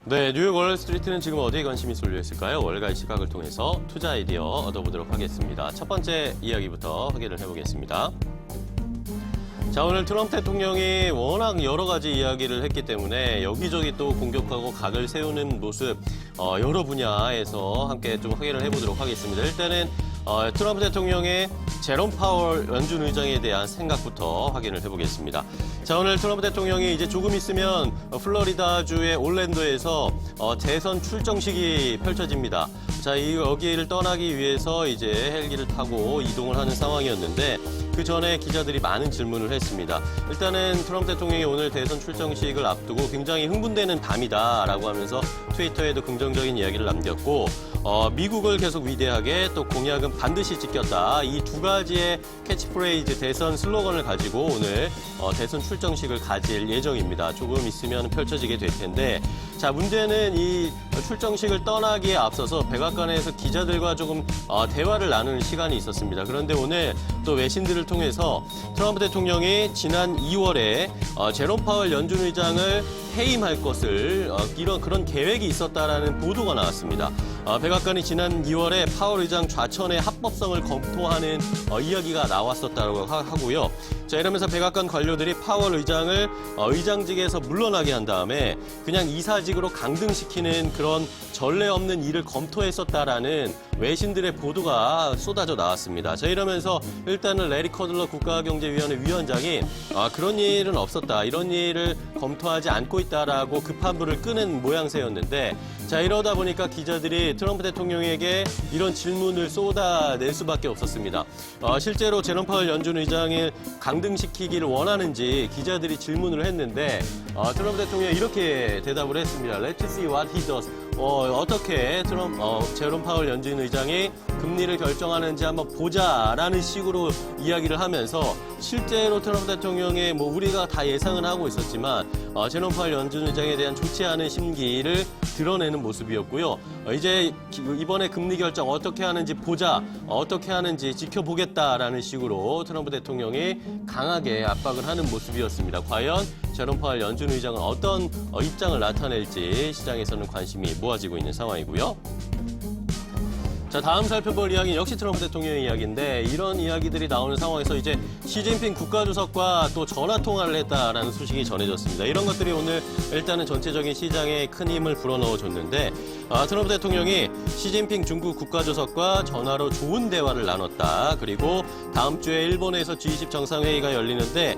네, 뉴욕 월스트리트는 지금 어디에 관심이 쏠려 있을까요? 월가의 시각을 통해서 투자 아이디어 얻어보도록 하겠습니다. 첫 번째 이야기부터 확인을 해보겠습니다. 자, 오늘 트럼프 대통령이 워낙 여러 가지 이야기를 했기 때문에 여기저기 또 공격하고 각을 세우는 모습 여러 분야에서 함께 좀 확인을 해보도록 하겠습니다. 일단은 트럼프 대통령의 제롬 파월 연준 의장에 대한 생각부터 확인을 해보겠습니다. 자, 오늘 트럼프 대통령이 이제 조금 있으면 플로리다주의 올랜도에서 대선 출정식이 펼쳐집니다. 자, 여기를 떠나기 위해서 이제 헬기를 타고 이동을 하는 상황이었는데 그 전에 기자들이 많은 질문을 했습니다. 일단은 트럼프 대통령이 오늘 대선 출정식을 앞두고 굉장히 흥분되는 밤이다라고 하면서 트위터에도 긍정적인 이야기를 남겼고 미국을 계속 위대하게 또 공약은 반드시 지켰다. 이 두 가지의 캐치프레이즈 대선 슬로건을 가지고 오늘 대선 출정식을 가질 예정입니다. 조금 있으면 펼쳐지게 될 텐데 자, 문제는 이 출정식을 떠나기에 앞서서 백악관에서 기자들과 조금 대화를 나누는 시간이 있었습니다. 그런데 오늘 또 외신들을 통해서 트럼프 대통령이 지난 2월에 제롬 파월 연준 의장을 해임할 것을 그런 계획이 있었다라는 보도가 나왔습니다. 백악관이 지난 2월에 파월 의장 좌천의 합법성을 검토하는 이야기가 나왔었다고 하고요. 자, 이러면서 백악관 관료들이 파월 의장을 의장직에서 물러나게 한 다음에 그냥 이사직으로 강등시키는 그런 전례 없는 일을 검토했었다라는 외신들의 보도가 쏟아져 나왔습니다. 자, 이러면서 일단은 레리 커들러 국가경제위원회 위원장이 그런 일은 없었다. 이런 일을 검토하지 않고 있다라고 급한 불을 끄는 모양새였는데 자, 이러다 보니까 기자들이 트럼프 대통령에게 이런 질문을 쏟아낼 수밖에 없었습니다. 실제로 제롬 파월 연준 의장을 강등시키기를 원하는지 기자들이 질문을 했는데 트럼프 대통령이 이렇게 대답을 했습니다. Let's see what he does. 어떻게 제롬 파월 연준 의장이 금리를 결정하는지 한번 보자라는 식으로 이야기를 하면서 실제로 트럼프 대통령의 우리가 다 예상은 하고 있었지만 제롬 파월 연준 의장에 대한 좋지 않은 심기를 드러내는 모습이었고요. 이제 이번에 금리 결정 어떻게 하는지 보자, 어떻게 하는지 지켜보겠다라는 식으로 트럼프 대통령이 강하게 압박을 하는 모습이었습니다. 과연 제롬 파월 연준 의장은 어떤 입장을 나타낼지 시장에서는 관심이 모아지고 있는 상황이고요. 자, 다음 살펴볼 이야기는 역시 트럼프 대통령의 이야기인데 이런 이야기들이 나오는 상황에서 이제 시진핑 국가주석과 또 전화 통화를 했다라는 소식이 전해졌습니다. 이런 것들이 오늘 일단은 전체적인 시장에 큰 힘을 불어넣어줬는데 트럼프 대통령이 시진핑 중국 국가주석과 전화로 좋은 대화를 나눴다. 그리고 다음 주에 일본에서 G20 정상회의가 열리는데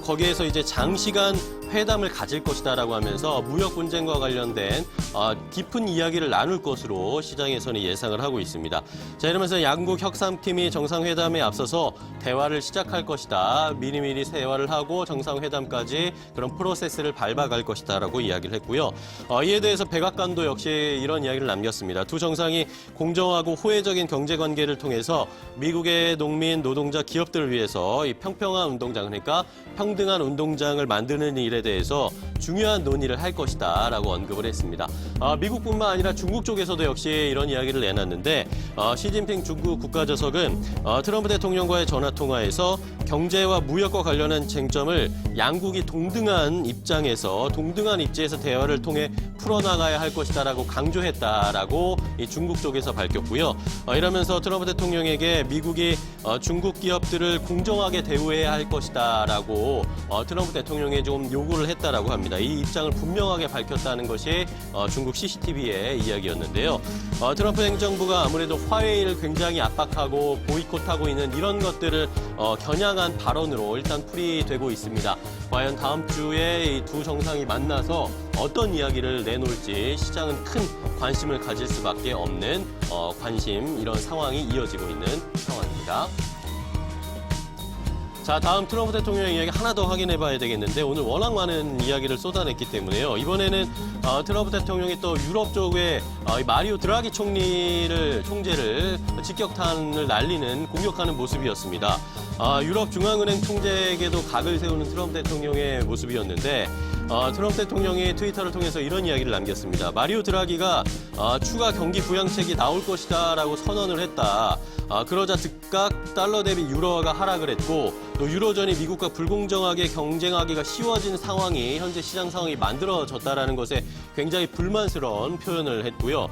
거기에서 이제 장시간 회담을 가질 것이다라고 하면서 무역 분쟁과 관련된 깊은 이야기를 나눌 것으로 시장에서는 예상을 하고 있습니다. 자, 이러면서 양국 협상팀이 정상회담에 앞서서 대화를 시작할 것이다. 미리미리 대화를 하고 정상회담까지 그런 프로세스를 밟아갈 것이다라고 이야기를 했고요. 이에 대해서 백악관도 역시 이런 이야기를 남겼습니다. 두 정상이 공정하고 호혜적인 경제관계를 통해서 미국의 농민, 노동자, 기업들을 위해서 이 평평한 운동장, 그러니까 평등한 운동장을 만드는 일에 대해서 중요한 논의를 할 것이다라고 언급을 했습니다. 미국뿐만 아니라 중국 쪽에서도 역시 이런 이야기를 내놨는데 시진핑 중국 국가주석은 트럼프 대통령과의 전화통화에서 경제와 무역과 관련한 쟁점을 양국이 동등한 입지에서 대화를 통해 풀어나가야 할 것이다라고 강조했다라고 이 중국 쪽에서 밝혔고요. 이러면서 트럼프 대통령에게 미국이 중국 기업들을 공정하게 대우해야 할 것이다라고 트럼프 대통령이 좀 요구를 했다라고 합니다. 이 입장을 분명하게 밝혔다는 것이 중국 CCTV의 이야기였는데요. 트럼프 행정부가 아무래도 화웨이를 굉장히 압박하고 보이콧하고 있는 이런 것들을 겨냥한 발언으로 일단 풀이되고 있습니다. 과연 다음 주에 이 두 정상이 만나서 어떤 이야기를 내놓을지 시장은 큰 관심을 가질 수밖에 없는 이런 상황이 이어지고 있는 상황입니다. 자, 다음 트럼프 대통령의 이야기 하나 더 확인해 봐야 되겠는데 오늘 워낙 많은 이야기를 쏟아냈기 때문에요. 이번에는 트럼프 대통령이 또 유럽 쪽에 마리오 드라기 총재를 직격탄을 날리는 공격하는 모습이었습니다. 유럽 중앙은행 총재에게도 각을 세우는 트럼프 대통령의 모습이었는데 트럼프 대통령이 트위터를 통해서 이런 이야기를 남겼습니다. 마리오 드라기가 추가 경기 부양책이 나올 것이다라고 선언을 했다. 그러자 즉각 달러 대비 유로화가 하락을 했고 또 유로존이 미국과 불공정하게 경쟁하기가 쉬워진 상황이 현재 시장 상황이 만들어졌다라는 것에 굉장히 불만스러운 표현을 했고요.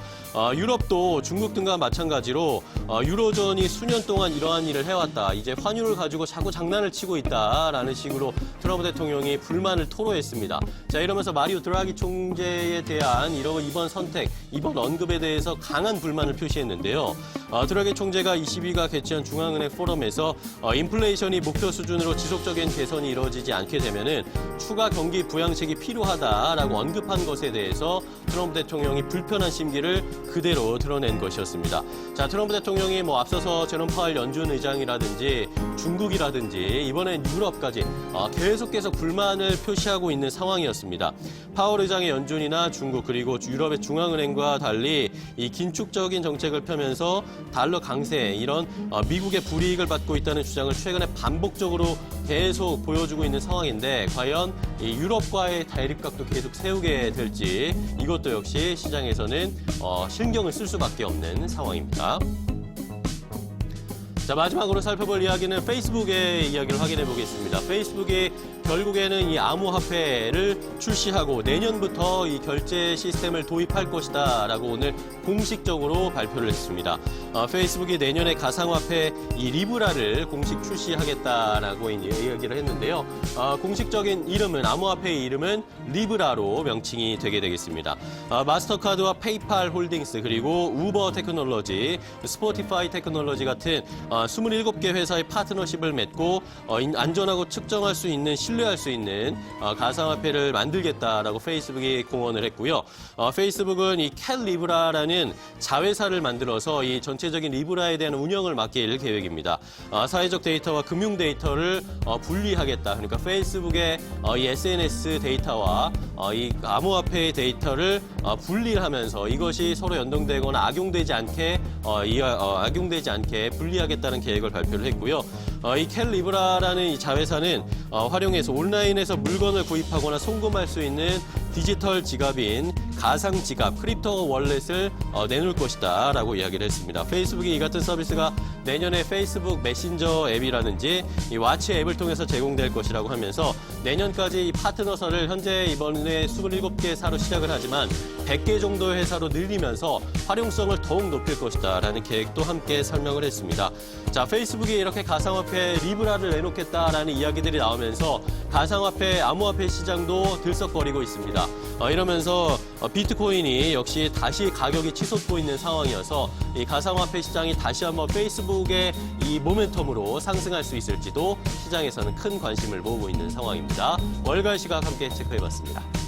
유럽도 중국 등과 마찬가지로 유로존이 수년 동안 이러한 일을 해왔다. 이제 환율을 가지고 자꾸 장난을 치고 있다라는 식으로 트럼프 대통령이 불만을 토로했습니다. 자, 이러면서 마리오 드라기 총재에 대한 이번 선택, 이번 언급에 대해서 강한 불만을 표시했는데요. 드라기 총재가 22가 개최한 중앙은행 포럼에서 인플레이션이 목표 수준으로 지속적인 개선이 이루어지지 않게 되면은 추가 경기 부양책이 필요하다라고 언급한 것에 대해서 트럼프 대통령이 불편한 심기를 그대로 드러낸 것이었습니다. 자, 트럼프 대통령이 앞서서 제롬 파월 연준 의장이라든지 중국이라든지 이번엔 유럽까지 계속해서 불만을 표시하고 있는 상황이었습니다. 파월 의장의 연준이나 중국 그리고 유럽의 중앙은행과 달리 이 긴축적인 정책을 펴면서 달러 강세 이런 미국의 불이익을 받고 있다는 주장을 최근에 반복적으로 계속 보여주고 있는 상황인데 과연 이 유럽과의 대립각도 계속 세우게 될지 이것도 역시 시장에서는 신경을 쓸 수밖에 없는 상황입니다. 자, 마지막으로 살펴볼 이야기는 페이스북의 이야기를 확인해 보겠습니다. 페이스북이 결국에는 이 암호화폐를 출시하고 내년부터 이 결제 시스템을 도입할 것이다라고 오늘 공식적으로 발표를 했습니다. 페이스북이 내년에 가상화폐 이 리브라를 공식 출시하겠다라고 이야기를 했는데요. 공식적인 이름은 암호화폐의 이름은 리브라로 명칭이 되게 되겠습니다. 마스터카드와 페이팔 홀딩스 그리고 우버 테크놀로지, 스포티파이 테크놀로지 같은 27개 회사의 파트너십을 맺고 안전하고 측정할 수 있는 신뢰할 수 있는 가상화폐를 만들겠다라고 페이스북이 공언을 했고요. 페이스북은 이 캣 리브라라는 자회사를 만들어서 이 전체적인 리브라에 대한 운영을 맡길 계획입니다. 사회적 데이터와 금융 데이터를 분리하겠다. 그러니까 페이스북의 이 SNS 데이터와 이 암호화폐의 데이터를 분리를 하면서 이것이 서로 연동되거나 악용되지 않게 분리하겠다는 계획을 발표를 했고요. 이 캣 리브라라는 이 자회사는 활용해서 온라인에서 물건을 구입하거나 송금할 수 있는 디지털 지갑인 가상 지갑, 크립토 월렛을 내놓을 것이다 라고 이야기를 했습니다. 페이스북이 이 같은 서비스가 내년에 페이스북 메신저 앱이라든지 이 와치 앱을 통해서 제공될 것이라고 하면서 내년까지 이 파트너사를 현재 이번에 27개 회사로 시작을 하지만 100개 정도의 회사로 늘리면서 활용성을 더욱 높일 것이다 라는 계획도 함께 설명을 했습니다. 자, 페이스북이 이렇게 가상화폐 리브라를 내놓겠다라는 이야기들이 나오면서 가상화폐, 암호화폐 시장도 들썩거리고 있습니다. 이러면서 비트코인이 역시 다시 가격이 치솟고 있는 상황이어서 이 가상화폐 시장이 다시 한번 페이스북의 이 모멘텀으로 상승할 수 있을지도 시장에서는 큰 관심을 모으고 있는 상황입니다. 월간 시각 함께 체크해봤습니다.